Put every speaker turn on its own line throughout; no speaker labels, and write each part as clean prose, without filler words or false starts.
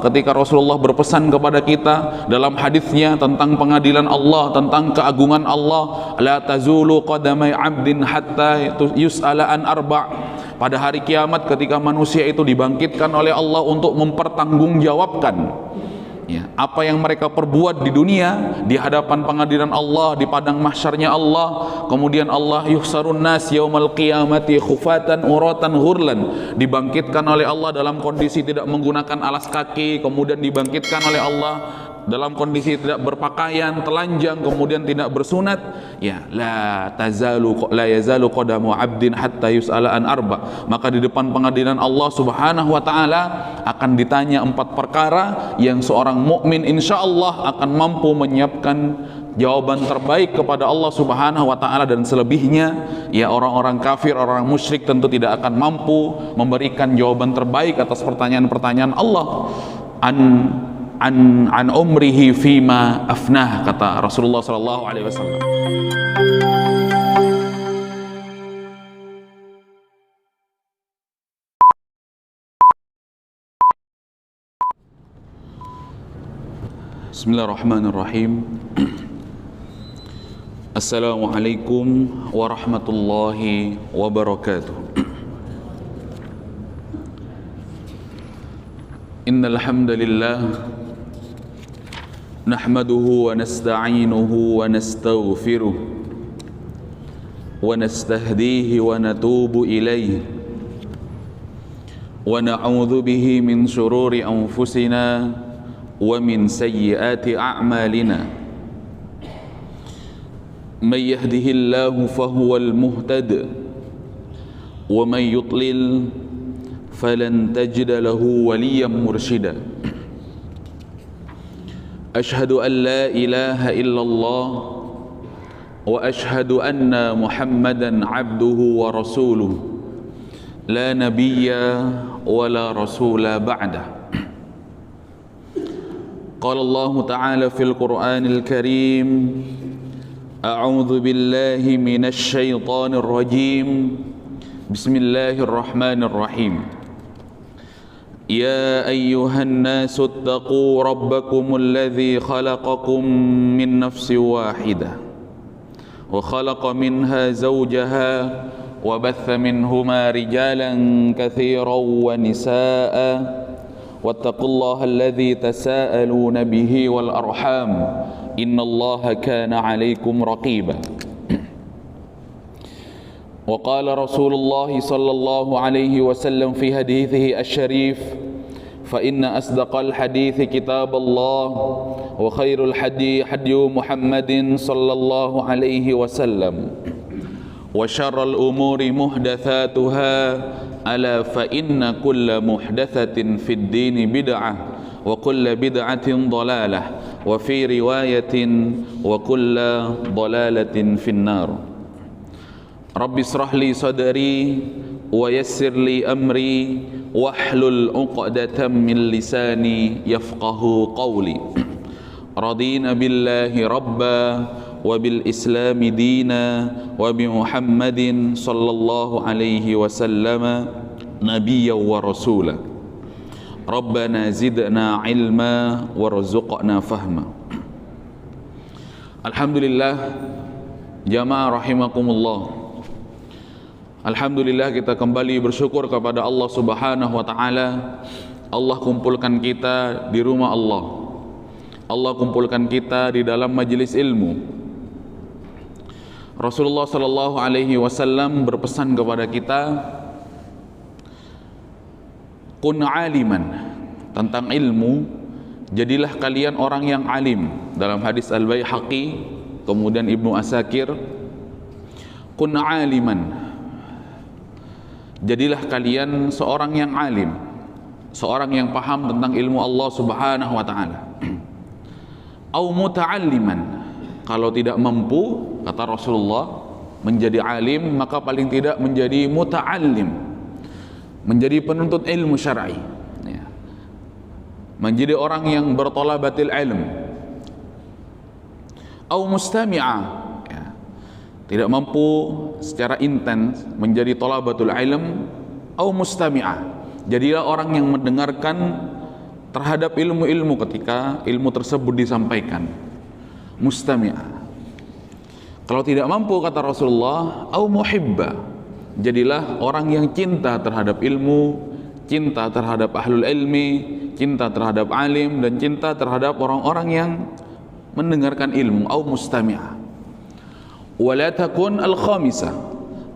ketika Rasulullah berpesan kepada kita dalam hadisnya tentang pengadilan Allah, tentang keagungan Allah, la tazulu qadamai 'abdin hatta yus'ala an arba'. Pada hari kiamat ketika manusia itu dibangkitkan oleh Allah untuk mempertanggungjawabkan apa yang mereka perbuat di dunia di hadapan pengadilan Allah, di padang mahsyarnya Allah. Kemudian Allah yuhsarun nas yaumal qiyamati khufatan uratan hurlan, dibangkitkan oleh Allah dalam kondisi tidak menggunakan alas kaki, kemudian dibangkitkan oleh Allah dalam kondisi tidak berpakaian, telanjang, kemudian tidak bersunat. La yazalu qadamu 'abdin hatta yus'ala an arba. Maka di depan pengadilan Allah Subhanahu wa taala akan ditanya 4 perkara yang seorang mukmin insyaallah akan mampu menyiapkan jawaban terbaik kepada Allah Subhanahu wa taala, dan selebihnya orang-orang kafir, orang musyrik tentu tidak akan mampu memberikan jawaban terbaik atas pertanyaan-pertanyaan Allah. An umrihi fima afnah, kata Rasulullah sallallahu alaihi wasallam. Bismillahirrahmanirrahim. Assalamualaikum warahmatullahi wabarakatuh. Innal hamdalillah nahmaduhu wa nasta'inuhu wa nastaghfiruh wa nastahdihi wa natubu ilayhi wa na'udzu bihi min shururi anfusina wa min sayyiati a'malina. May yahdihillahu fahuwal muhtad wa may yudlil falan tajida lahu waliyan mursyida. Ashhadu an la ilaha illallah wa ashhadu anna Muhammadan abduhu wa rasuluh la nabiyya wa la rasula ba'dah. Qala Allah ta'ala fil Qur'anil Karim, a'udzu billahi minasy syaithanir rajim. Bismillahirrahmanirrahim. يا أيها الناس اتقوا ربكم الذي خلقكم من نفس واحدة وخلق منها زوجها وبث منهما رجالا كثيرا ونساء واتقوا الله الذي تساءلون به والأرحام إن الله كان عليكم رقيبا. وقال رسول الله صلى الله عليه وسلم في حديثه الشريف: فإن أصدق الحديث كتاب الله وخير الحدي حدي محمد صلى الله عليه وسلم وشر الأمور محدثاتها ألا فإن كل محدثة في الدين بدعة وكل بدعة ضلالة وفي رواية وكل ضلالة في النار. Rabbi israh li sadri wa yassir li amri wahlul 'uqdatam min lisani yafqahu qawli. Radina billahi rabba wa bil islami dina wa bi Muhammadin sallallahu alaihi wasallam nabiyyan wa rasula. Rabbana zidna ilma warzuqna fahma. Alhamdulillah, jamaah rahimakumullah. Alhamdulillah, kita kembali bersyukur kepada Allah Subhanahu wa taala. Allah kumpulkan kita di rumah Allah. Allah kumpulkan kita di dalam majelis ilmu. Rasulullah sallallahu alaihi wasallam berpesan kepada kita, kun aliman, tentang ilmu, jadilah kalian orang yang alim. Dalam hadis Al-Baihaqi, kemudian Ibnu Asakir, kun aliman, jadilah kalian seorang yang alim, seorang yang paham tentang ilmu Allah Subhanahu wa taala. Au muta'alliman, kalau tidak mampu, kata Rasulullah, menjadi alim, maka paling tidak menjadi muta'allim, menjadi penuntut ilmu syar'i, menjadi orang yang bertolabatil ilm. Au mustami'a, tidak mampu secara intens menjadi thalabatul ilm. Au mustami'ah, jadilah orang yang mendengarkan terhadap ilmu-ilmu ketika ilmu tersebut disampaikan. Mustami'ah. Kalau tidak mampu, kata Rasulullah, au muhibba, jadilah orang yang cinta terhadap ilmu, cinta terhadap ahlul ilmi, cinta terhadap alim, dan cinta terhadap orang-orang yang mendengarkan ilmu. Au mustami'ah. Wala takun al-khamisah,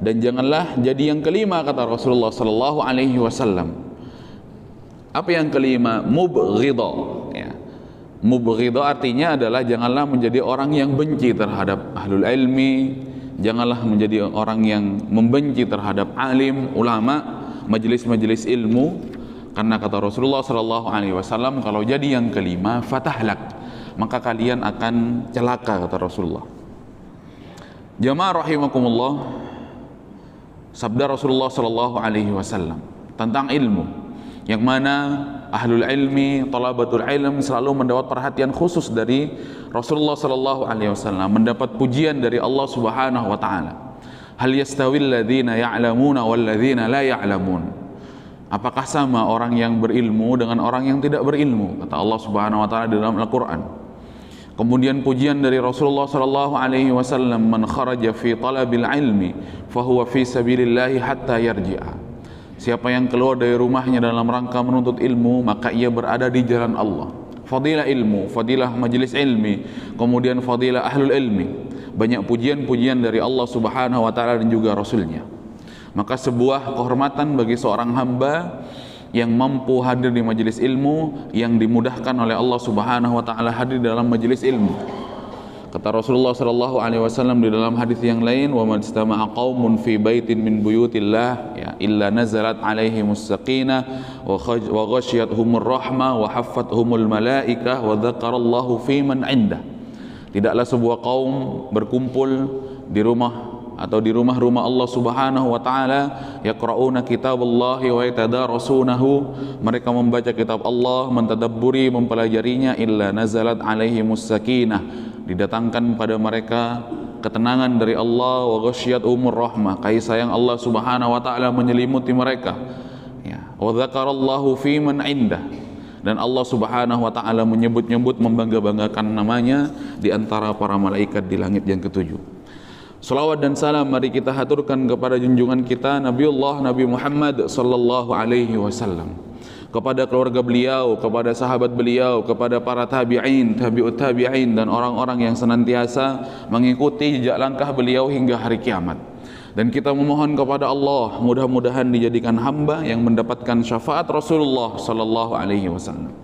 dan janganlah jadi yang kelima, kata Rasulullah sallallahu alaihi wasallam. Apa yang kelima? Mubghidha, ya. Mubghidha artinya adalah janganlah menjadi orang yang benci terhadap ahlul ilmi, janganlah menjadi orang yang membenci terhadap alim, ulama, majelis-majelis ilmu, karena kata Rasulullah sallallahu alaihi wasallam, kalau jadi yang kelima fatahlak, maka kalian akan celaka, kata Rasulullah. Jamaah rahimakumullah, sabda Rasulullah sallallahu alaihi wasallam tentang ilmu, yang mana ahlul ilmi, talabatul ilm selalu mendapat perhatian khusus dari Rasulullah sallallahu alaihi wasallam, mendapat pujian dari Allah Subhanahu wa taala. Hal yastawil ladzina ya'lamuna wal ladzina la ya'lamun? Apakah sama orang yang berilmu dengan orang yang tidak berilmu? Kata Allah Subhanahu wa taala di dalam Al-Qur'an. Kemudian pujian dari Rasulullah sallallahu alaihi wasallam, man kharaja fi talabil ilmi fahuwa fi sabilillahi hatta yarji'a. Siapa yang keluar dari rumahnya dalam rangka menuntut ilmu, maka ia berada di jalan Allah. Fadilah ilmu, fadilah majelis ilmi, kemudian fadilah ahlul ilmi. Banyak pujian-pujian dari Allah Subhanahu wa taala dan juga Rasulnya. Maka sebuah kehormatan bagi seorang hamba yang mampu hadir di majelis ilmu, yang dimudahkan oleh Allah Subhanahu wa taala hadir dalam majelis ilmu. Kata Rasulullah sallallahu alaihi wasallam di dalam hadis yang lain, wa man istama'a qaumun fi baitin min buyutillah, ya, illa nazalat alaihimus sakinah wa ghasyiyatuhumur rahmah wa haffathumul malaikah wa dzakarallahu fi man indah. Tidaklah sebuah kaum berkumpul di rumah atau di rumah-rumah Allah Subhanahu wa taala, yaqra'una kitaballahi wa yatadarasunahu, mereka membaca kitab Allah, mentadabburi, mempelajarinya, illa nazalat alaihimus sakinah, didatangkan pada mereka ketenangan dari Allah, wa ghasyiyatuhumur rahmah, kasih sayang Allah Subhanahu wa taala menyelimuti mereka, ya, wa dzakarallahu fi man indah, dan Allah Subhanahu wa taala menyebut-nyebut, membangga-banggakan namanya di antara para malaikat di langit yang ketujuh. Salawat dan salam mari kita haturkan kepada junjungan kita Nabiullah Nabi Muhammad sallallahu alaihi wasallam, kepada keluarga beliau, kepada sahabat beliau, kepada para tabi'in, tabi'ut tabi'in, dan orang-orang yang senantiasa mengikuti jejak langkah beliau hingga hari kiamat. Dan kita memohon kepada Allah, mudah-mudahan dijadikan hamba yang mendapatkan syafaat Rasulullah sallallahu alaihi wasallam.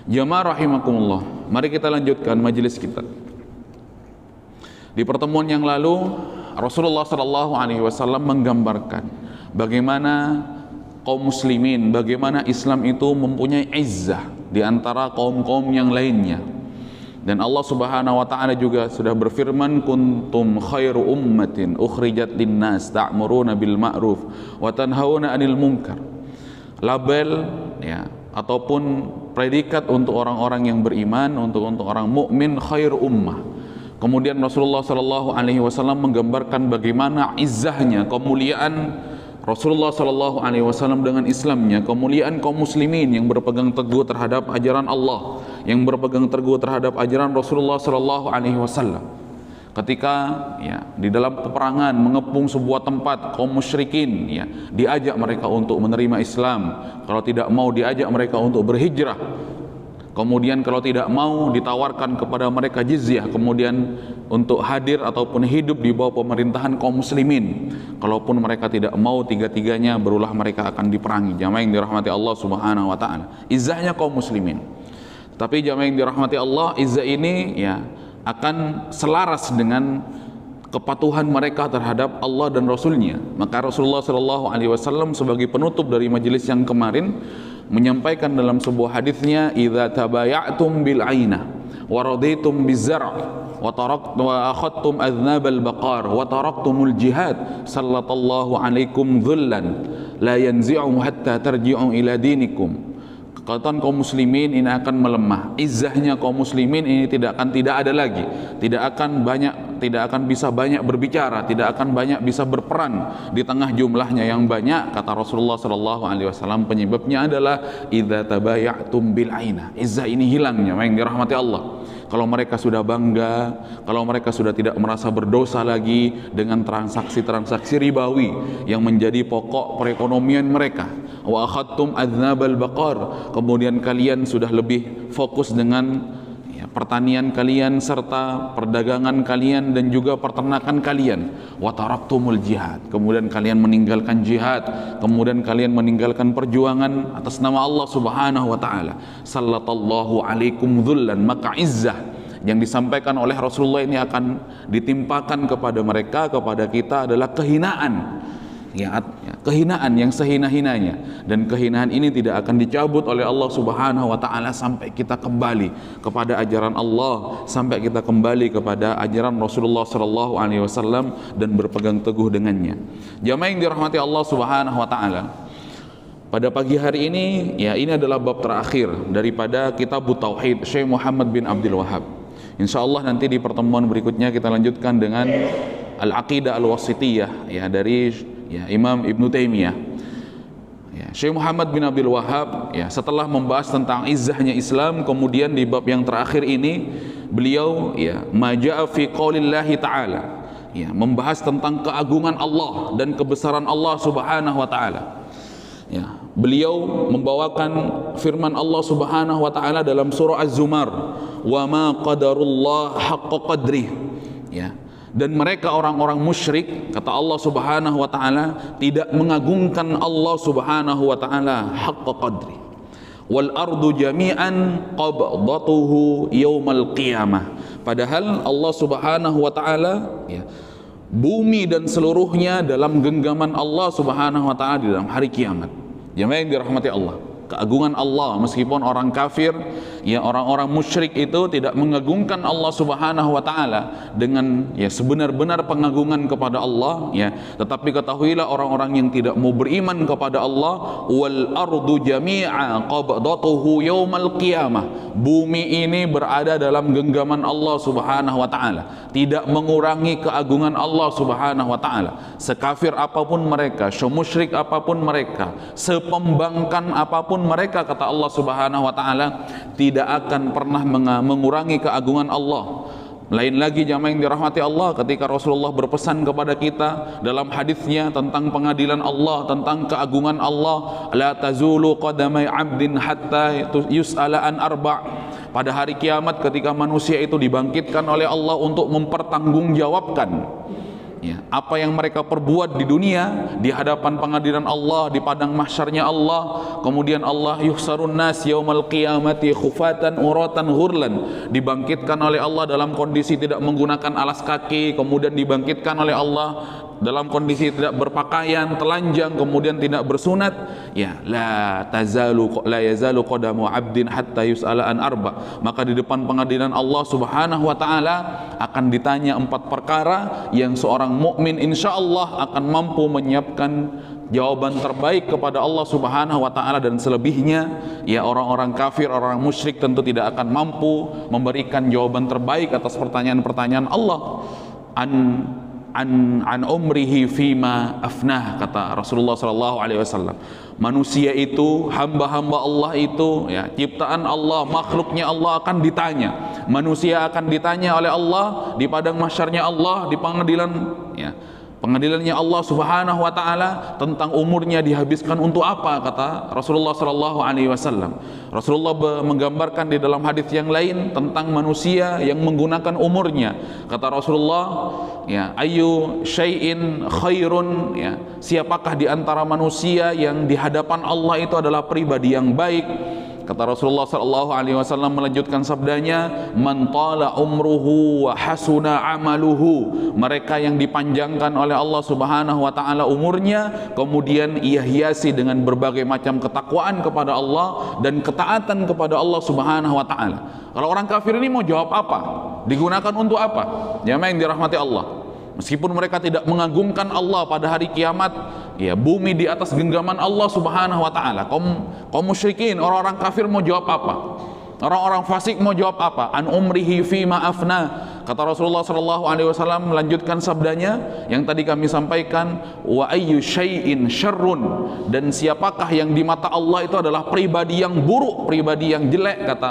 Jamaah rahimakumullah, mari kita lanjutkan majelis kita. Di pertemuan yang lalu Rasulullah sallallahu alaihi wasallam menggambarkan bagaimana kaum muslimin, bagaimana Islam itu mempunyai izzah di antara kaum-kaum yang lainnya. Dan Allah Subhanahu wa taala juga sudah berfirman, kuntum khairu ummatin ukhrijat linnas ta'muruna bil ma'ruf wa tanhauna 'anil munkar. Label, ya, ataupun predikat untuk orang-orang yang beriman, untuk orang mukmin, khairu ummah. Kemudian Rasulullah sallallahu alaihi wasallam menggambarkan bagaimana izzahnya, kemuliaan Rasulullah sallallahu alaihi wasallam dengan Islamnya, kemuliaan kaum muslimin yang berpegang teguh terhadap ajaran Allah, yang berpegang teguh terhadap ajaran Rasulullah sallallahu alaihi wasallam. Ketika, ya, di dalam peperangan mengepung sebuah tempat, kaum musyrikin, ya, diajak mereka untuk menerima Islam. Kalau tidak mau, diajak mereka untuk berhijrah. Kemudian kalau tidak mau, ditawarkan kepada mereka jizyah, kemudian untuk hadir ataupun hidup di bawah pemerintahan kaum muslimin. Kalaupun mereka tidak mau, tiga-tiganya berulah mereka akan diperangi. Jamaah yang dirahmati Allah Subhanahu wa taala, izzahnya kaum muslimin. Tapi jamaah yang dirahmati Allah, izzah ini, ya, akan selaras dengan kepatuhan mereka terhadap Allah dan Rasulnya. Maka Rasulullah sallallahu alaihi wasallam sebagai penutup dari majelis yang kemarin menyampaikan dalam sebuah hadisnya, idza tabaya'tum bil 'ainah wa raditum biz-zar' wa akhadtum adhnabal baqar wa taraktumul jihad sallallahu alaikum dhullan la yanzi'u hatta tarji'u ila dinikum. Kekuatan kaum muslimin ini akan melemah, izzahnya kaum muslimin ini tidak ada lagi, tidak akan banyak tidak akan bisa banyak berbicara, tidak akan banyak bisa berperan di tengah jumlahnya yang banyak. Kata Rasulullah SAW, penyebabnya adalah idza tabaya'tum bil aina. Izzah ini hilangnya, yang dirahmati Allah. Kalau mereka sudah bangga, kalau mereka sudah tidak merasa berdosa lagi dengan transaksi-transaksi ribawi yang menjadi pokok perekonomian mereka. Wa akhadtum adznabal baqar, kemudian kalian sudah lebih fokus dengan pertanian kalian serta perdagangan kalian dan juga peternakan kalian. Wa taraktumul jihad, kemudian kalian meninggalkan jihad, kemudian kalian meninggalkan perjuangan atas nama Allah Subhanahu wa taala. Sallallahu alaikum dzullan, maka izzah yang disampaikan oleh Rasulullah ini akan ditimpakan kepada mereka, kepada kita adalah kehinaan. Kehinaan yang sehina-hinanya, dan kehinaan ini tidak akan dicabut oleh Allah Subhanahu wa taala sampai kita kembali kepada ajaran Allah, sampai kita kembali kepada ajaran Rasulullah sallallahu alaihi wasallam dan berpegang teguh dengannya. Jamaah yang dirahmati Allah Subhanahu wa taala, pada pagi hari ini ini adalah bab terakhir daripada kitab Tauhid Syekh Muhammad bin Abdul Wahhab. Insyaallah nanti di pertemuan berikutnya kita lanjutkan dengan Al-Aqidah Al-Wasithiyah dari Imam Ibnu Taimiyah. Syekh Muhammad bin Abdul Wahhab setelah membahas tentang izzahnya Islam, kemudian di bab yang terakhir ini beliau maja'a fi qaulillahi ta'ala, membahas tentang keagungan Allah dan kebesaran Allah Subhanahu wa taala. Beliau membawakan firman Allah Subhanahu wa taala dalam surah Az-Zumar, wa ma qadarullah haqqa qadrih. Dan mereka orang-orang musyrik, kata Allah Subhanahu wa taala, tidak mengagungkan Allah Subhanahu wa taala haqqa qadri. Wal ardu jami'an qabdatuhu yaumal qiyamah. Padahal Allah Subhanahu wa taala bumi dan seluruhnya dalam genggaman Allah Subhanahu wa taala di dalam hari kiamat. Jemaah yang dirahmati Allah, keagungan Allah, meskipun orang kafir, orang-orang musyrik itu tidak mengagungkan Allah Subhanahu wa taala dengan sebenar-benar pengagungan kepada Allah, tetapi ketahuilah orang-orang yang tidak mau beriman kepada Allah, wal ardu jami'a qabdatuhu yaumal qiyamah, bumi ini berada dalam genggaman Allah Subhanahu wa taala, tidak mengurangi keagungan Allah Subhanahu wa taala. Sekafir apapun mereka, semusyrik apapun mereka, sepembangkang apapun mereka, kata Allah Subhanahu wa taala, tidak akan pernah mengurangi keagungan Allah. Lain lagi jamaah yang dirahmati Allah, ketika Rasulullah berpesan kepada kita dalam hadisnya tentang pengadilan Allah, tentang keagungan Allah, la tazulu qadamai 'abdin hatta yus'ala an arba'. Pada hari kiamat ketika manusia itu dibangkitkan oleh Allah untuk mempertanggungjawabkan apa yang mereka perbuat di dunia di hadapan pengadilan Allah, di padang mahsyarnya Allah. Kemudian Allah yuhsarun nas yaumal qiyamati khufatan uratan ghurlan, dibangkitkan oleh Allah dalam kondisi tidak menggunakan alas kaki, kemudian dibangkitkan oleh Allah dalam kondisi tidak berpakaian, telanjang, kemudian tidak bersunat. La yazalu qadamu 'abdin hatta yus'ala an arba. Maka di depan pengadilan Allah Subhanahu wa taala akan ditanya 4 perkara yang seorang mukmin insyaallah akan mampu menyiapkan jawaban terbaik kepada Allah Subhanahu wa taala, dan selebihnya orang-orang kafir, orang musyrik tentu tidak akan mampu memberikan jawaban terbaik atas pertanyaan-pertanyaan Allah. An umrihi fima afnah, kata Rasulullah sallallahu alaihi wasallam. Manusia itu, hamba-hamba Allah itu, ciptaan Allah, makhluknya Allah akan ditanya. Manusia akan ditanya oleh Allah di padang mahsyarnya Allah, di pengadilannya Allah Subhanahu wa taala tentang umurnya dihabiskan untuk apa, kata Rasulullah sallallahu alaihi wasallam. Rasulullah menggambarkan di dalam hadis yang lain tentang manusia yang menggunakan umurnya. Kata Rasulullah, ayu syai'in khairun, siapakah di antara manusia yang di hadapan Allah itu adalah pribadi yang baik? Kata Rasulullah sallallahu alaihi wasallam melanjutkan sabdanya, man tala umruhu wa hasuna amaluhu, mereka yang dipanjangkan oleh Allah Subhanahu wa taala umurnya, kemudian ia hiasi dengan berbagai macam ketakwaan kepada Allah dan ketaatan kepada Allah Subhanahu wa taala. Kalau orang kafir ini mau jawab apa? Digunakan untuk apa? Jamaah yang dirahmati Allah, meskipun mereka tidak mengagungkan Allah pada hari kiamat, bumi di atas genggaman Allah Subhanahu wa taala. Kaum musyrikin, orang-orang kafir mau jawab apa? Orang-orang fasik mau jawab apa? An umrihi fima afna, Kata Rasulullah sallallahu alaihi wasallam melanjutkan sabdanya yang tadi kami sampaikan, wa ayyu syai'in syarrun, dan siapakah yang di mata Allah itu adalah pribadi yang buruk, pribadi yang jelek, kata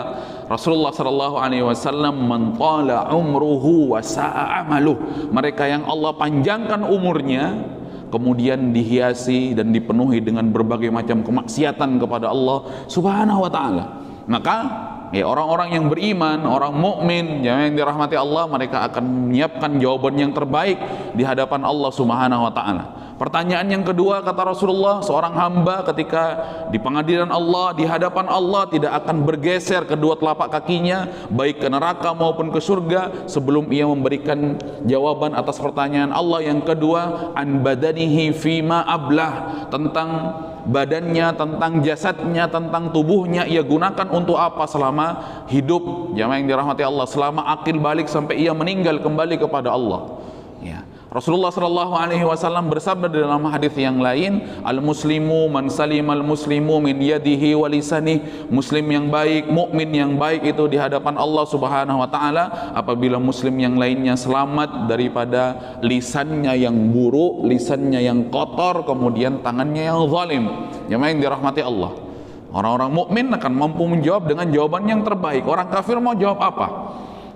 Rasulullah sallallahu alaihi wasallam, man qala umruhu wa sa'a amaluh, mereka yang Allah panjangkan umurnya kemudian dihiasi dan dipenuhi dengan berbagai macam kemaksiatan kepada Allah Subhanahu wa taala. Maka ya, orang-orang yang beriman, orang mukmin yang dirahmati Allah, mereka akan menyiapkan jawaban yang terbaik di hadapan Allah Subhanahu wa taala. Pertanyaan yang kedua, kata Rasulullah, seorang hamba ketika di pengadilan Allah, di hadapan Allah, tidak akan bergeser kedua telapak kakinya baik ke neraka maupun ke surga sebelum ia memberikan jawaban atas pertanyaan Allah yang kedua, an badanihi fima ablah, tentang badannya, tentang jasadnya, tentang tubuhnya ia gunakan untuk apa selama hidup, jamaah yang dirahmati Allah, selama akil balik sampai ia meninggal kembali kepada Allah. Ya. Rasulullah sallallahu alaihi wasallam bersabda dalam hadis yang lain, al-muslimu man salimal muslimu min yadihi wa lisanihi, muslim yang baik, mukmin yang baik itu di hadapan Allah Subhanahu wa taala apabila muslim yang lainnya selamat daripada lisannya yang buruk, lisannya yang kotor, kemudian tangannya yang zalim. Jemaah yang dirahmati Allah, orang-orang mukmin akan mampu menjawab dengan jawaban yang terbaik. Orang kafir mau jawab apa?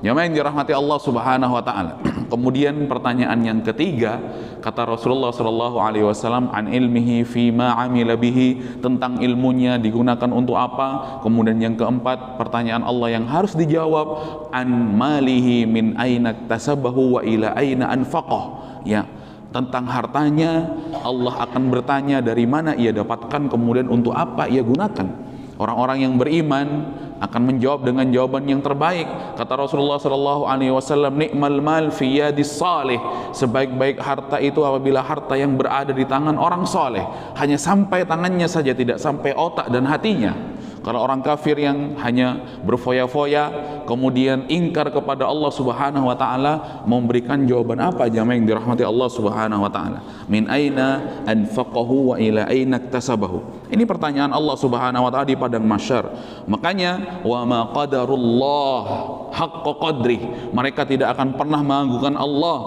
Jemaah yang dirahmati Allah Subhanahu wa taala. Kemudian pertanyaan yang ketiga, kata Rasulullah sallallahu alaihi wasallam, an ilmihi fima amila bihi, tentang ilmunya digunakan untuk apa. Kemudian yang keempat, pertanyaan Allah yang harus dijawab, an malihi min aina iktasabahu wa ila aina anfaqah. Ya, tentang hartanya Allah akan bertanya dari mana ia dapatkan, kemudian untuk apa ia gunakan. Orang-orang yang beriman akan menjawab dengan jawaban yang terbaik. Kata Rasulullah sallallahu alaihi wasallam, ni'mal mal fi yadis salih, sebaik-baik harta itu apabila harta yang berada di tangan orang saleh, hanya sampai tangannya saja, tidak sampai otak dan hatinya. Kalau orang kafir yang hanya berfoya-foya kemudian ingkar kepada Allah Subhanahu wa taala, memberikan jawaban apa jamaah yang dirahmati Allah Subhanahu wa taala? Min aina anfaqahu wa ila aina iktasabahu. Ini pertanyaan Allah Subhanahu wa taala di padang mahsyar. Makanya wa ma qadarullah haqqa qadri, mereka tidak akan pernah mengagunkan Allah.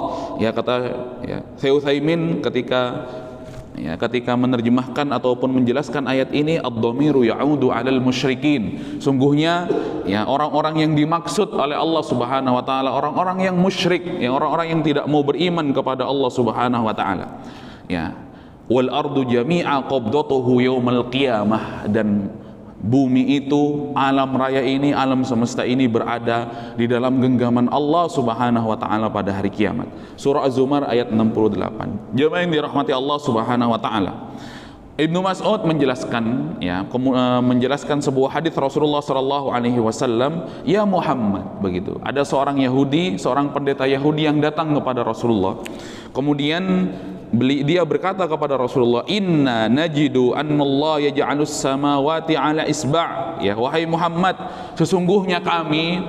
Ya, kata ya Syekh Utsaimin ketika menerjemahkan ataupun menjelaskan ayat ini, ad-dhamiru ya'udu 'alal musyrikin. Sungguhnya ya orang-orang yang dimaksud oleh Allah Subhanahu wa taala orang-orang yang musyrik, yang orang-orang yang tidak mau beriman kepada Allah Subhanahu wa taala. Ya. Wal ardu jami'a qabdatuhu yaumal qiyamah, dan bumi itu, alam raya ini, alam semesta ini berada di dalam genggaman Allah Subhanahu wa taala pada hari kiamat. Surah Az-Zumar ayat 68. Jemaah yang dirahmati Allah Subhanahu wa taala. Ibnu Mas'ud menjelaskan menjelaskan sebuah hadis Rasulullah sallallahu alaihi wasallam, ya Muhammad, begitu. Ada seorang Yahudi, seorang pendeta Yahudi yang datang kepada Rasulullah. Kemudian dia berkata kepada Rasulullah, inna najidu annallah yaj'alus samawati ala isba'. Ya, wahai Muhammad, sesungguhnya kami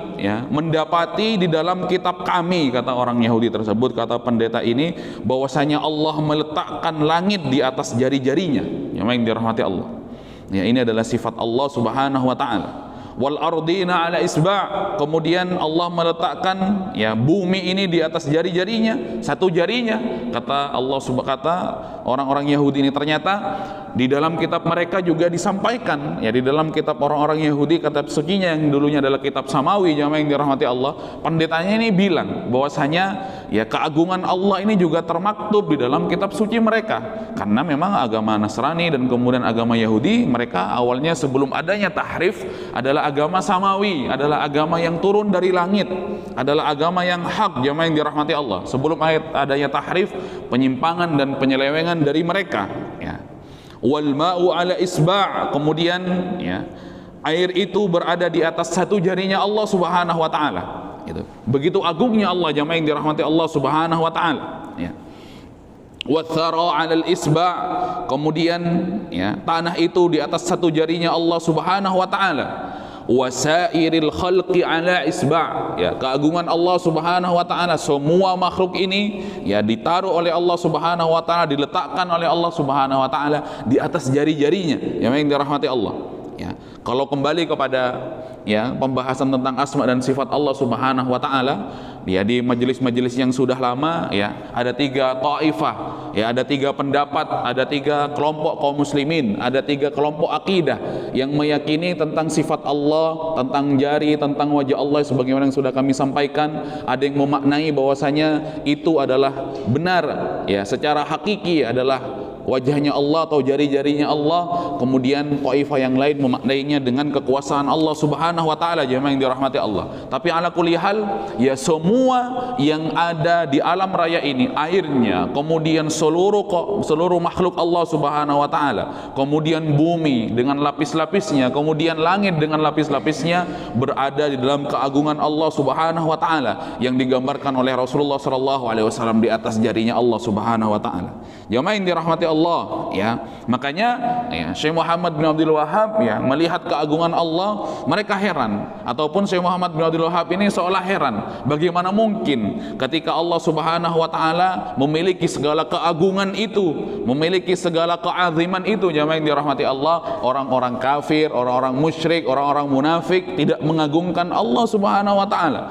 mendapati di dalam kitab kami, kata orang Yahudi tersebut, kata pendeta ini, bahwasanya Allah meletakkan langit di atas jari-jarinya. Yang dirahmati Allah. Ya, ini adalah sifat Allah Subhanahu wa taala. Wal ardina ala isba', kemudian Allah meletakkan bumi ini di atas jari-jarinya, satu jarinya. Kata Allah kata orang-orang Yahudi ini, ternyata di dalam kitab mereka juga disampaikan, di dalam kitab orang-orang Yahudi, kitab sucinya yang dulunya adalah kitab samawi, jamaah yang dirahmati Allah, pendetanya ini bilang bahwasanya keagungan Allah ini juga termaktub di dalam kitab suci mereka. Karena memang agama Nasrani dan kemudian agama Yahudi, mereka awalnya sebelum adanya tahrif adalah agama samawi, adalah agama yang turun dari langit, adalah agama yang hak, jamaah yang dirahmati Allah. Sebelum adanya tahrif, penyimpangan dan penyelewengan dari mereka. Wal ma'u ala isba', kemudian air itu berada di atas satu jarinya Allah Subhanahu wa taala. Begitu agungnya Allah, jamaah yang dirahmati Allah Subhanahu wa taala. Wa thara 'alal isba', kemudian tanah itu di atas satu jarinya Allah Subhanahu wa taala. Wasairil khalqi ala isba', keagungan Allah Subhanahu wa taala, semua makhluk ini ditaruh oleh Allah Subhanahu wa taala, diletakkan oleh Allah Subhanahu wa taala di atas jari-jarinya, yang dirahmati Allah. Kalau kembali kepada ya pembahasan tentang asma dan sifat Allah Subhanahu wa taala, ya di majelis-majelis yang sudah lama, ya ada 3 taifah, ya ada 3 pendapat, ada 3 kelompok kaum muslimin, ada 3 kelompok akidah yang meyakini tentang sifat Allah, tentang jari, tentang wajah Allah sebagaimana yang sudah kami sampaikan. Ada yang memaknai bahwasanya itu adalah benar, ya secara hakiki adalah wajahnya Allah atau jari-jarinya Allah. Kemudian taifah yang lain memaknainya dengan kekuasaan Allah Subhanahu wa taala, jemaah yang dirahmati Allah. Tapi ala kulli hal, ya semua yang ada di alam raya ini, airnya, kemudian seluruh makhluk Allah Subhanahu wa taala, kemudian bumi dengan lapis-lapisnya, kemudian langit dengan lapis-lapisnya, berada di dalam keagungan Allah Subhanahu wa taala yang digambarkan oleh Rasulullah sallallahu alaihi wasallam di atas jarinya Allah Subhanahu wa taala. Jemaah yang dirahmati Allah, ya makanya ya Syekh Muhammad bin Abdul Wahhab ya melihat keagungan Allah, mereka heran, ataupun Syekh Muhammad bin Abdul Wahhab ini seolah heran, bagaimana mungkin ketika Allah Subhanahu wa taala memiliki segala keagungan itu, memiliki segala keaziman itu, jemaah yang dirahmati Allah, orang-orang kafir, orang-orang musyrik, orang-orang munafik tidak mengagungkan Allah Subhanahu wa taala.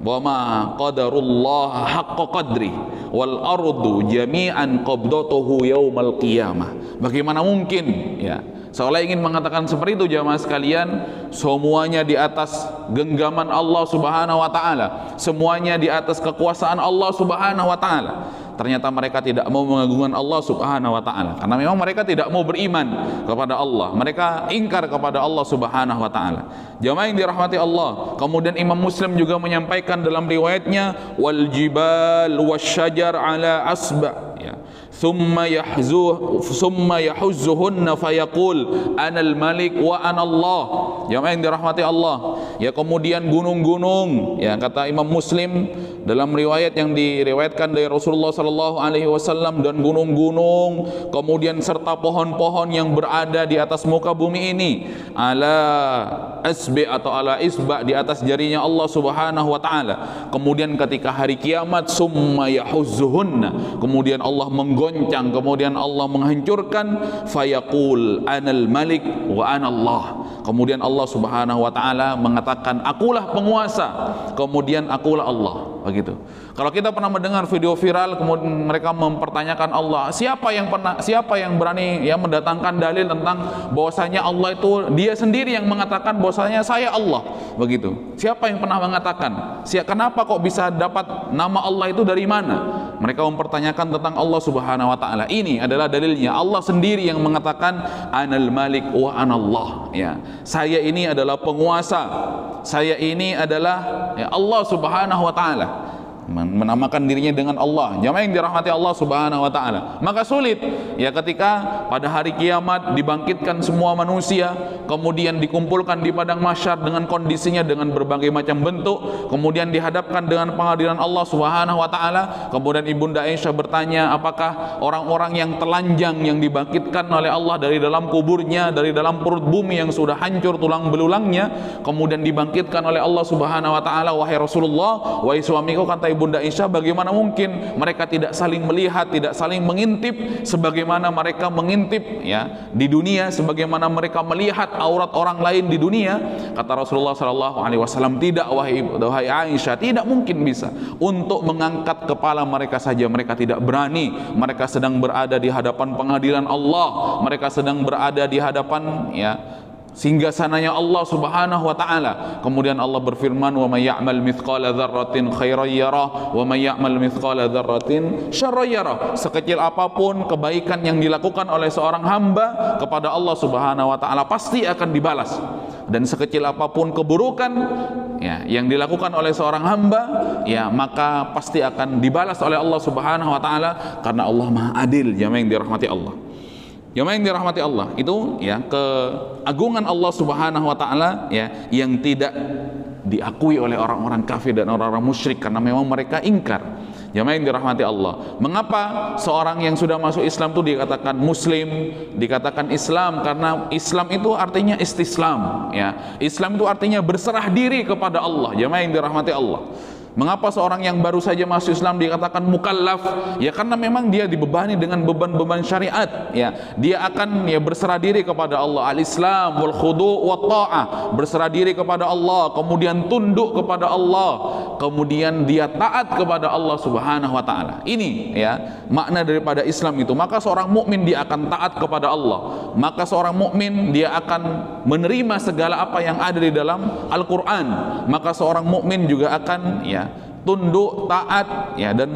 Wa ma qadarullah haqqa qadri wal ardu jami'an qabdatuhu yaumal qiyamah. Bagaimana mungkin, ya seolah ingin mengatakan seperti itu jamaah sekalian, semuanya di atas genggaman Allah Subhanahu wa taala, semuanya di atas kekuasaan Allah Subhanahu wa taala. Ternyata mereka tidak mau mengagungkan Allah Subhanahu wa taala karena memang mereka tidak mau beriman kepada Allah, mereka ingkar kepada Allah Subhanahu wa taala. Jamaah yang dirahmati Allah, kemudian Imam Muslim juga menyampaikan dalam riwayatnya, wal jibal wasyajar ala asba, ya thumma yahuzzuhunna fayaqul anal malik wa anallah. Jamaah yang dirahmati Allah, ya kemudian gunung-gunung, ya kata Imam Muslim dalam riwayat yang diriwayatkan dari Rasulullah sallallahu alaihi wasallam, dan gunung-gunung kemudian serta pohon-pohon yang berada di atas muka bumi ini, ala asbi atau ala isba, di atas jarinya Allah Subhanahu wa taala. Kemudian ketika hari kiamat, summa yahuzzuhunna, kemudian Allah menggoncang, kemudian Allah menghancurkan, fayaqul anal malik wa anallah. Kemudian Allah Subhanahu wa taala mengatakan, akulah penguasa, kemudian akulah Allah. Begitu. Kalau kita pernah mendengar video viral, kemudian mereka mempertanyakan Allah, siapa yang berani ya mendatangkan dalil tentang bahwasanya Allah itu dia sendiri yang mengatakan bahwasanya saya Allah. Begitu. Siapa yang pernah mengatakan? Kenapa kok bisa dapat nama Allah itu dari mana? Mereka mempertanyakan tentang Allah Subhanahu wa taala. Ini adalah dalilnya. Allah sendiri yang mengatakan anal malik wa anallah. Ya, saya ini adalah penguasa. Saya ini adalah ya, Allah Subhanahu wa taala. Menamakan dirinya dengan Allah. Jamaah yang dirahmati Allah Subhanahu wa taala. Maka sulit ya ketika pada hari kiamat dibangkitkan semua manusia, kemudian dikumpulkan di padang mahsyar dengan kondisinya dengan berbagai macam bentuk, kemudian dihadapkan dengan pengadilan Allah Subhanahu wa taala. Kemudian Ibunda Aisyah bertanya, apakah orang-orang yang telanjang yang dibangkitkan oleh Allah dari dalam kuburnya, dari dalam perut bumi yang sudah hancur tulang belulangnya, kemudian dibangkitkan oleh Allah Subhanahu wa taala? Wahai Rasulullah, wahai suamiku, kata Bunda Aisyah, bagaimana mungkin mereka tidak saling melihat, tidak saling mengintip sebagaimana mereka mengintip ya di dunia, sebagaimana mereka melihat aurat orang lain di dunia? Kata Rasulullah sallallahu alaihi wasallam, tidak wahai Aisyah, tidak mungkin bisa untuk mengangkat kepala mereka saja mereka tidak berani. Mereka sedang berada di hadapan pengadilan Allah, mereka sedang berada di hadapan ya singgasananya Allah Subhanahu wa taala. Kemudian Allah berfirman, wa may ya'mal mithqala dzarratin khairan yarah wa may ya'mal mithqala dzarratin syarran yarah. Sekecil apapun kebaikan yang dilakukan oleh seorang hamba kepada Allah Subhanahu wa taala pasti akan dibalas, dan sekecil apapun keburukan ya yang dilakukan oleh seorang hamba ya maka pasti akan dibalas oleh Allah Subhanahu wa taala, karena Allah Maha Adil. Jamaah yang dirahmati Allah, jamaah yang dirahmati Allah, itu ya keagungan Allah Subhanahu wa taala ya yang tidak diakui oleh orang-orang kafir dan orang-orang musyrik karena memang mereka ingkar. Jamaah yang dirahmati Allah, mengapa seorang yang sudah masuk Islam itu dikatakan muslim, dikatakan Islam? Karena Islam itu artinya istislam ya. Islam itu artinya berserah diri kepada Allah. Jamaah yang dirahmati Allah, Mengapa seorang yang baru saja masuk Islam dikatakan mukallaf? Ya karena memang dia dibebani dengan beban-beban syariat. Ya, dia akan berserah diri kepada Allah. Al-Islam wal khudu' wat ta'ah, berserah diri kepada Allah, kemudian tunduk kepada Allah, kemudian dia taat kepada Allah Subhanahu wa taala. Ini ya makna daripada Islam itu. Maka seorang mukmin dia akan taat kepada Allah. Maka seorang mukmin dia akan menerima segala apa yang ada di dalam Al-Qur'an. Maka seorang mukmin juga akan tunduk, taat dan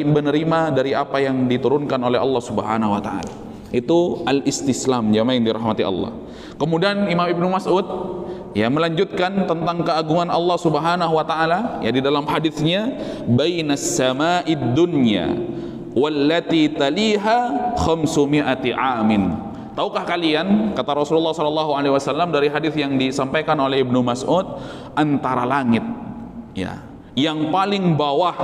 menerima dari apa yang diturunkan oleh Allah Subhanahu wa taala. Itu al-istislam, jamaah yang dirahmati Allah. Kemudian Imam Ibnu Mas'ud melanjutkan tentang keagungan Allah Subhanahu wa taala di dalam hadisnya, bainas sama'id dunya wallati taliha 500 amin. Tahukah kalian, kata Rasulullah SAW dari hadis yang disampaikan oleh Ibnu Mas'ud, antara langit yang paling bawah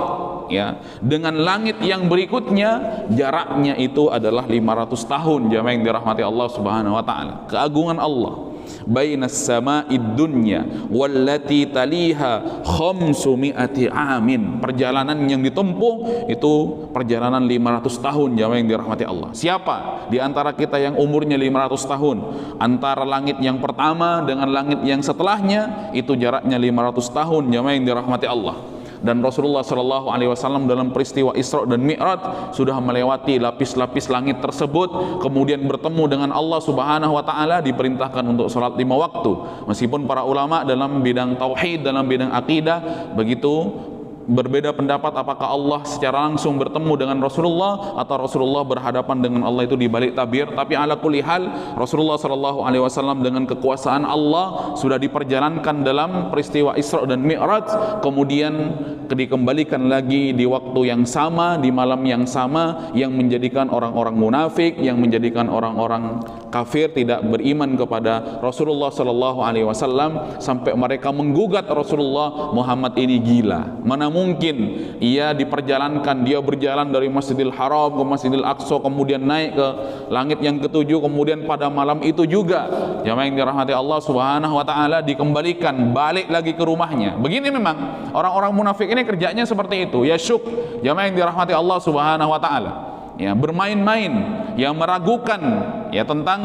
dengan langit yang berikutnya jaraknya itu adalah 500 tahun, jamaah yang dirahmati Allah Subhanahu wa taala. Keagungan Allah, bainas sama'id dunya wallati taliha 500 amin. Perjalanan yang ditempuh itu perjalanan 500 tahun, jamaah yang dirahmati Allah. Siapa di antara kita yang umurnya 500 tahun? Antara langit yang pertama dengan langit yang setelahnya itu jaraknya 500 tahun, jamaah yang dirahmati Allah. Dan Rasulullah SAW dalam peristiwa Isra dan Mi'raj sudah melewati lapis-lapis langit tersebut, kemudian bertemu dengan Allah Subhanahu wa taala, diperintahkan untuk salat 5 waktu. Meskipun para ulama dalam bidang tauhid, dalam bidang akidah begitu berbeda pendapat apakah Allah secara langsung bertemu dengan Rasulullah atau Rasulullah berhadapan dengan Allah itu di balik tabir. Tapi ala kulli hal Rasulullah SAW dengan kekuasaan Allah sudah diperjalankan dalam peristiwa Isra dan Mi'raj, kemudian dikembalikan lagi di waktu yang sama, di malam yang sama, yang menjadikan orang-orang munafik, yang menjadikan orang-orang kafir tidak beriman kepada Rasulullah SAW sampai mereka menggugat Rasulullah, Muhammad ini gila. Mana mungkin ia diperjalankan, dia berjalan dari Masjidil Haram ke Masjidil Aqsa, kemudian naik ke langit yang ketujuh, kemudian pada malam itu juga jamaah yang dirahmati Allah Subhanahu wa taala dikembalikan balik lagi ke rumahnya. Begini memang orang-orang munafik ini kerjanya seperti itu, syuk, jamaah yang dirahmati Allah Subhanahu wa taala. Bermain-main, meragukan tentang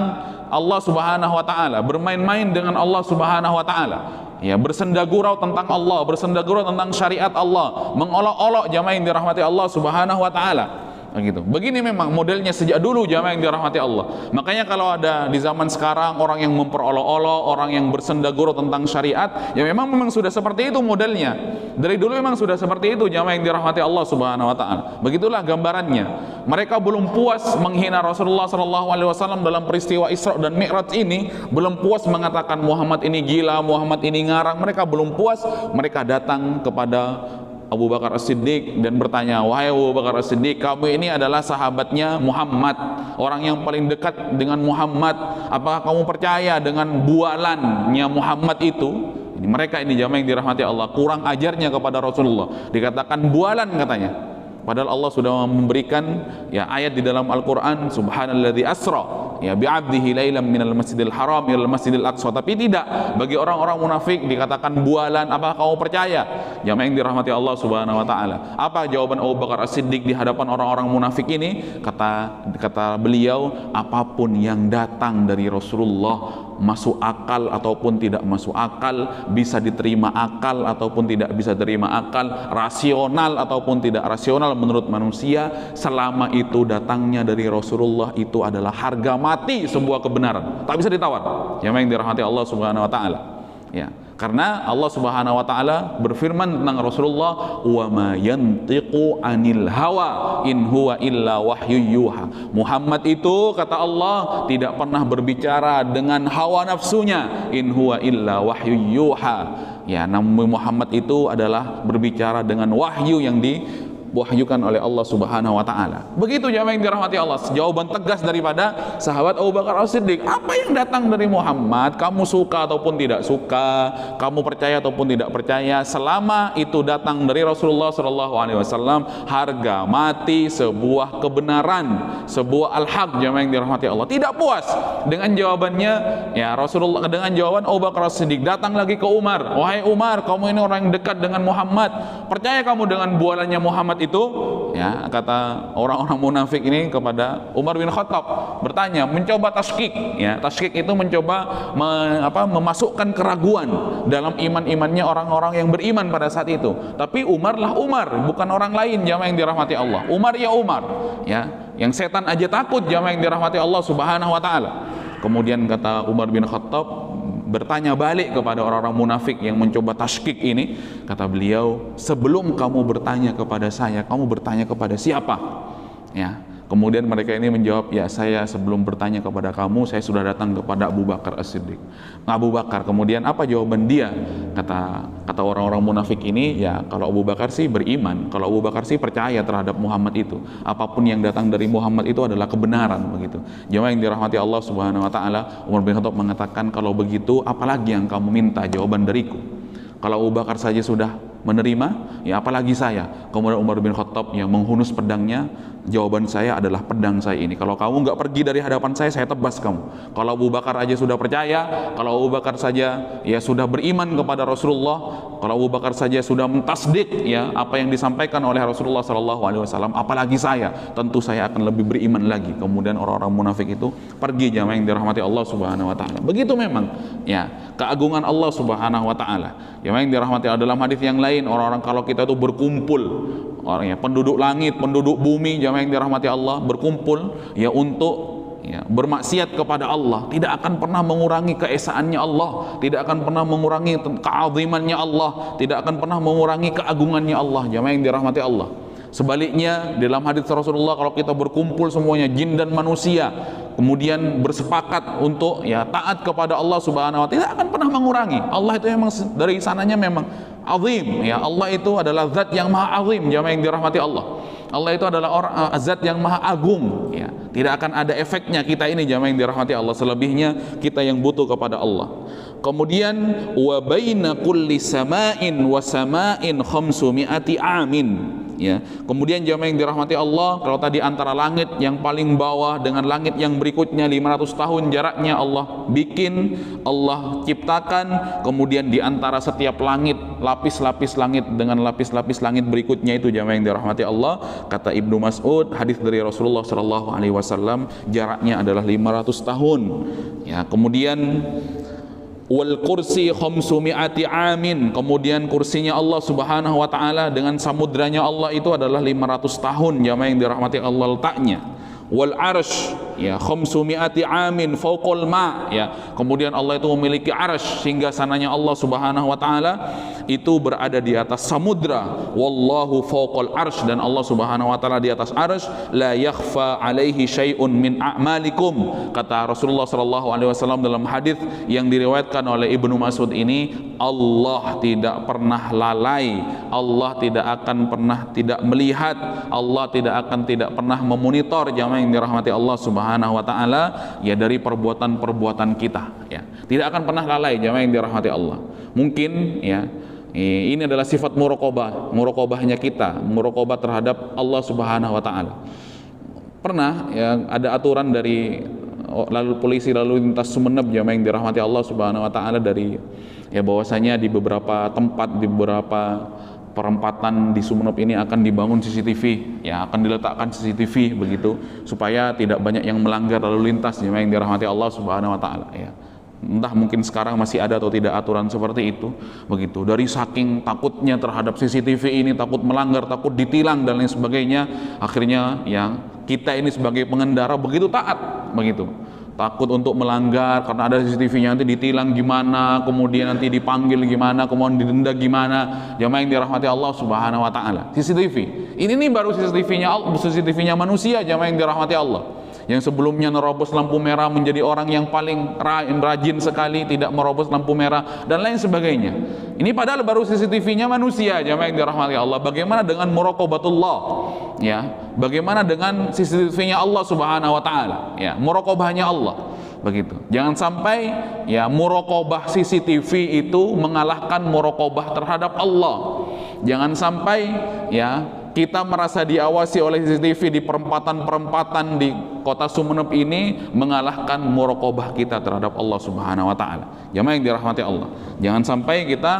Allah Subhanahu wa taala, bermain-main dengan Allah Subhanahu wa taala. Bersenda gurau tentang Allah, bersenda gurau tentang syariat Allah, mengolok-olok jamaah yang dirahmati Allah Subhanahu wa taala. Begitu. Begini memang modelnya sejak dulu jamaah yang dirahmati Allah. Makanya kalau ada di zaman sekarang orang yang memperolok-olok, orang yang bersenda gurau tentang syariat, memang sudah seperti itu modelnya. Dari dulu memang sudah seperti itu jamaah yang dirahmati Allah Subhanahu wa taala. Begitulah gambarannya. Mereka belum puas menghina Rasulullah SAW dalam peristiwa Isra dan Mi'raj ini, belum puas mengatakan Muhammad ini gila, Muhammad ini ngarang. Mereka belum puas, mereka datang kepada Abu Bakar As-Siddiq dan bertanya, wahai Abu Bakar As-Siddiq, kamu ini adalah sahabatnya Muhammad, orang yang paling dekat dengan Muhammad, apakah kamu percaya dengan bualannya Muhammad itu? Mereka ini jamaah yang dirahmati Allah kurang ajarnya kepada Rasulullah, dikatakan bualan katanya, padahal Allah sudah memberikan ayat di dalam Al-Quran, subhanalladzi asra bi'abdihi lailan minal masjidil haram ilal masjidil aqsa. Tapi tidak, bagi orang-orang munafik dikatakan bualan. Apakah kamu percaya? Jamaah yang dirahmati Allah Subhanahu wa taala, apa jawaban Abu Bakar As-Siddiq di hadapan orang-orang munafik ini? Kata beliau, apapun yang datang dari Rasulullah, masuk akal ataupun tidak masuk akal, bisa diterima akal ataupun tidak bisa terima akal, rasional ataupun tidak rasional menurut manusia, selama itu datangnya dari Rasulullah, itu adalah harga mati sebuah kebenaran, tak bisa ditawar. Jamaah yang dirahmati Allah Subhanahu wa taala. Karena Allah Subhanahu wa taala berfirman tentang Rasulullah, wa ma yantiqu anil hawa in huwa illa wahyu yuha. Muhammad itu, kata Allah, tidak pernah berbicara dengan hawa nafsunya, in huwa illa wahyu yuha. Namun Muhammad itu adalah berbicara dengan wahyu yang diwahyukan oleh Allah Subhanahu wa taala. Begitu jamaah yang dirahmati Allah, jawaban tegas daripada sahabat Abu Bakar As-Siddiq. Apa yang datang dari Muhammad, kamu suka ataupun tidak suka, kamu percaya ataupun tidak percaya, selama itu datang dari Rasulullah sallallahu alaihi wasallam, harga mati sebuah kebenaran, sebuah al-haq, jamaah yang dirahmati Allah. Tidak puas dengan jawabannya, ya Rasulullah, dengan jawaban Abu Bakar As-Siddiq, datang lagi ke Umar, wahai Umar, kamu ini orang yang dekat dengan Muhammad, percaya kamu dengan bualannya Muhammad itu? Ya, kata orang-orang munafik ini kepada Umar bin Khattab, bertanya, mencoba tasykik. Ya, tasykik itu mencoba memasukkan keraguan dalam iman-imannya orang-orang yang beriman pada saat itu. Tapi Umar lah Umar, bukan orang lain, jamaah yang dirahmati Allah. Umar ya Umar, ya, yang setan aja takut, jamaah yang dirahmati Allah Subhanahu wa taala. Kemudian kata Umar bin Khattab, bertanya balik kepada orang-orang munafik yang mencoba tasykik ini, kata beliau, sebelum kamu bertanya kepada saya, kamu bertanya kepada siapa? Ya, kemudian mereka ini menjawab, ya saya sebelum bertanya kepada kamu, saya sudah datang kepada Abu Bakar As-Siddiq. Abu Bakar, kemudian apa jawaban dia? Kata orang-orang munafik ini, ya kalau Abu Bakar sih beriman, kalau Abu Bakar sih percaya terhadap Muhammad itu, apapun yang datang dari Muhammad itu adalah kebenaran, begitu. Jemaah yang dirahmati Allah Subhanahu wa taala, Umar bin Khattab mengatakan, kalau begitu apalagi yang kamu minta jawaban dariku? Kalau Abu Bakar saja sudah menerima, ya apalagi saya. Kemudian Umar bin Khattab yang menghunus pedangnya, jawaban saya adalah pedang saya ini. Kalau kamu nggak pergi dari hadapan saya tebas kamu. Kalau Abu Bakar aja sudah percaya, kalau Abu Bakar saja ya sudah beriman kepada Rasulullah, kalau Abu Bakar saja sudah mentasdik ya apa yang disampaikan oleh Rasulullah sallallahu alaihi wasallam, apalagi saya, tentu saya akan lebih beriman lagi. Kemudian orang-orang munafik itu pergi, jamaah yang dirahmati Allah Subhanahu wa taala. Begitu memang ya keagungan Allah Subhanahu wa taala. Jamaah yang dirahmati Allah, dalam hadis yang lain, orang-orang kalau kita itu berkumpul, orang ya penduduk langit, penduduk bumi, jamaah yang dirahmati Allah, berkumpul ya untuk ya, bermaksiat kepada Allah, tidak akan pernah mengurangi keesaannya Allah, tidak akan pernah mengurangi keazimannya Allah, tidak akan pernah mengurangi keagungannya Allah, jamaah yang dirahmati Allah. Sebaliknya dalam hadis Rasulullah, kalau kita berkumpul semuanya, jin dan manusia, kemudian bersepakat untuk ya taat kepada Allah Subhanahu wa taala, tidak akan pernah mengurangi. Allah itu memang dari sananya memang azim, ya Allah itu adalah zat yang maha azim, jamaah yang dirahmati Allah. Allah itu adalah zat yang maha agung, ya. Tidak akan ada efeknya kita ini, jamaah yang dirahmati Allah, selebihnya kita yang butuh kepada Allah. Kemudian wa baina kulli sama'in wa sama'in 500 amin. Ya. Kemudian jamaah yang dirahmati Allah, kalau tadi antara langit yang paling bawah dengan langit yang berikutnya 500 tahun jaraknya Allah bikin, Allah ciptakan. Kemudian di antara setiap langit, lapis-lapis langit dengan lapis-lapis langit berikutnya itu, jamaah yang dirahmati Allah, kata Ibnu Mas'ud, hadis dari Rasulullah sallallahu alaihi wasallam, jaraknya adalah 500 tahun. Ya, kemudian wal kursi 500 amin, kemudian kursinya Allah Subhanahu wa taala dengan samudranya Allah itu adalah 500 tahun, jamaah yang dirahmati Allah letaknya. Wal arsh ya 500 amin fauqal ma, ya. Kemudian Allah itu memiliki arsh, sehingga sananya Allah Subhanahu wa taala itu berada di atas samudra. Wallahu fauqal arsh, dan Allah Subhanahu wa taala di atas arsh. La yakhfa alaihi syai'un min a'malikum, kata Rasulullah sallallahu alaihi wasallam dalam hadis yang diriwayatkan oleh Ibnu Mas'ud ini, Allah tidak pernah lalai, Allah tidak akan pernah tidak melihat, Allah tidak pernah memonitor, jamaah yang dirahmati Allah Subhanahu wa taala, ya dari perbuatan-perbuatan kita, ya. Tidak akan pernah lalai, jamaah yang dirahmati Allah. Mungkin ya ini adalah sifat muraqabahnya kita, muraqabah terhadap Allah Subhanahu wa taala. Pernah ya ada aturan dari lalu polisi lalu lintas Sumeneb, jamaah yang dirahmati Allah Subhanahu wa taala, dari ya bahwasanya di beberapa tempat, di beberapa perempatan di Sumeneb ini akan dibangun CCTV, ya akan diletakkan CCTV begitu supaya tidak banyak yang melanggar lalu lintas, jemaah yang dirahmati Allah Subhanahu wa taala, ya. Entah mungkin sekarang masih ada atau tidak aturan seperti itu, begitu. Dari saking takutnya terhadap CCTV ini, takut melanggar, takut ditilang dan lain sebagainya, akhirnya ya kita ini sebagai pengendara begitu taat, begitu. Takut untuk melanggar karena ada CCTV-nya, nanti ditilang gimana, kemudian nanti dipanggil gimana, kemudian didenda gimana, jamaah yang dirahmati Allah Subhanahu wa taala. CCTV ini nih baru CCTV-nya manusia, jamaah yang dirahmati Allah. yang sebelumnya nerobos lampu merah menjadi orang yang paling rajin sekali tidak merobos lampu merah dan lain sebagainya. Ini padahal baru CCTV-nya manusia, jamaah yang dirahmati Allah. Bagaimana dengan muraqabatullah? Ya, bagaimana dengan CCTV-nya Allah Subhanahu wa taala? Ya, muraqabahnya Allah. Begitu. Jangan sampai ya muraqabah CCTV itu mengalahkan muraqabah terhadap Allah. Jangan sampai ya kita merasa diawasi oleh CCTV di perempatan-perempatan di kota Sumeneb ini mengalahkan muraqabah kita terhadap Allah Subhanahu wa taala. Jamaah yang dirahmati Allah. Jangan sampai kita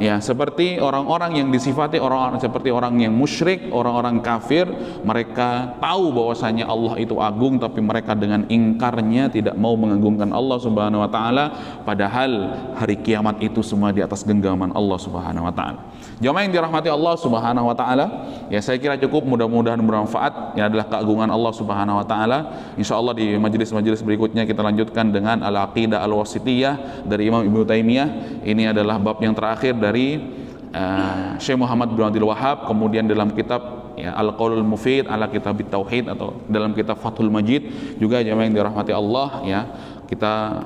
ya seperti orang-orang yang disifati orang-orang seperti orang yang musyrik, orang-orang kafir, mereka tahu bahwasanya Allah itu agung tapi mereka dengan ingkarnya tidak mau mengagungkan Allah Subhanahu wa taala, padahal hari kiamat itu semua di atas genggaman Allah Subhanahu wa taala. Jamaah yang dirahmati Allah Subhanahu wa taala, ya saya kira cukup, mudah-mudahan bermanfaat. Ini adalah keagungan Allah Subhanahu wa taala. Insyaallah di majelis-majelis berikutnya kita lanjutkan dengan Al-Aqidah Al-Wasithiyah dari Imam Ibnu Taimiyah. Ini adalah bab yang terakhir dari Syekh Muhammad bin Abdul Wahhab. Kemudian dalam kitab ya, Al-Qaulul Mufid ala Kitab Tauhid atau dalam kitab Fathul Majid juga, jamaah yang dirahmati Allah, ya kita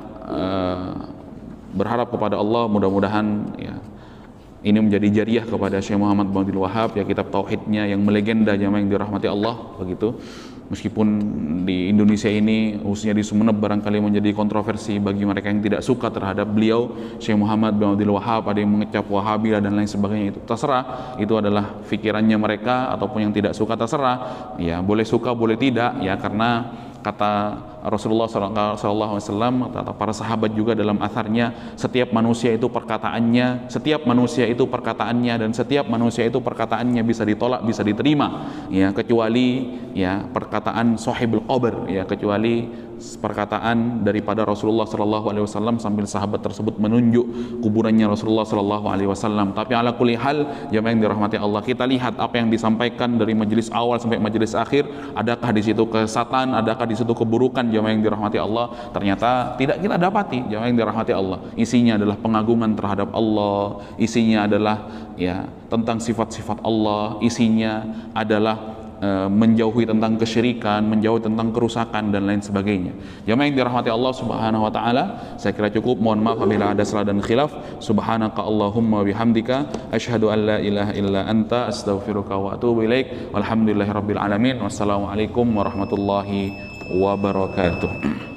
berharap kepada Allah mudah-mudahan ya ini menjadi jariah kepada Syekh Muhammad bin Abdul Wahhab, ya kitab tauhidnya yang melegenda, jamaah yang dirahmati Allah. Begitu, meskipun di Indonesia ini khususnya di Sumeneb barangkali menjadi kontroversi bagi mereka yang tidak suka terhadap beliau Syekh Muhammad bin Abdul Wahhab, ada yang mengecap Wahabi dan lain sebagainya. Itu terserah, itu adalah pikirannya mereka, ataupun yang tidak suka terserah, ya boleh suka boleh tidak, ya karena kata Rasulullah SAW atau para sahabat juga dalam atharnya, setiap manusia itu perkataannya, dan setiap manusia itu perkataannya bisa ditolak, bisa diterima, ya kecuali ya perkataan sahibul qabr, ya kecuali perkataan daripada Rasulullah SAW sambil sahabat tersebut menunjuk kuburannya Rasulullah SAW. Tapi ala kulli hal, jamaah yang dirahmati Allah, kita lihat apa yang disampaikan dari majelis awal sampai majelis akhir. Adakah di situ kesesatan, adakah di situ keburukan, jamaah yang dirahmati Allah? Ternyata tidak kita dapati, jamaah yang dirahmati Allah. Isinya adalah pengagungan terhadap Allah, isinya adalah ya tentang sifat-sifat Allah, isinya adalah menjauhi tentang kesyirikan, menjauhi tentang kerusakan dan lain sebagainya. Jamaah yang dirahmati Allah Subhanahu wa taala, saya kira cukup. Mohon maaf apabila ada salah dan khilaf. Subhanaka Allahumma bihamdika asyhadu an la ilaha illa anta astaghfiruka wa atubu ilaik. Walhamdulillahirabbil alamin. Wassalamualaikum warahmatullahi wabarakatuh.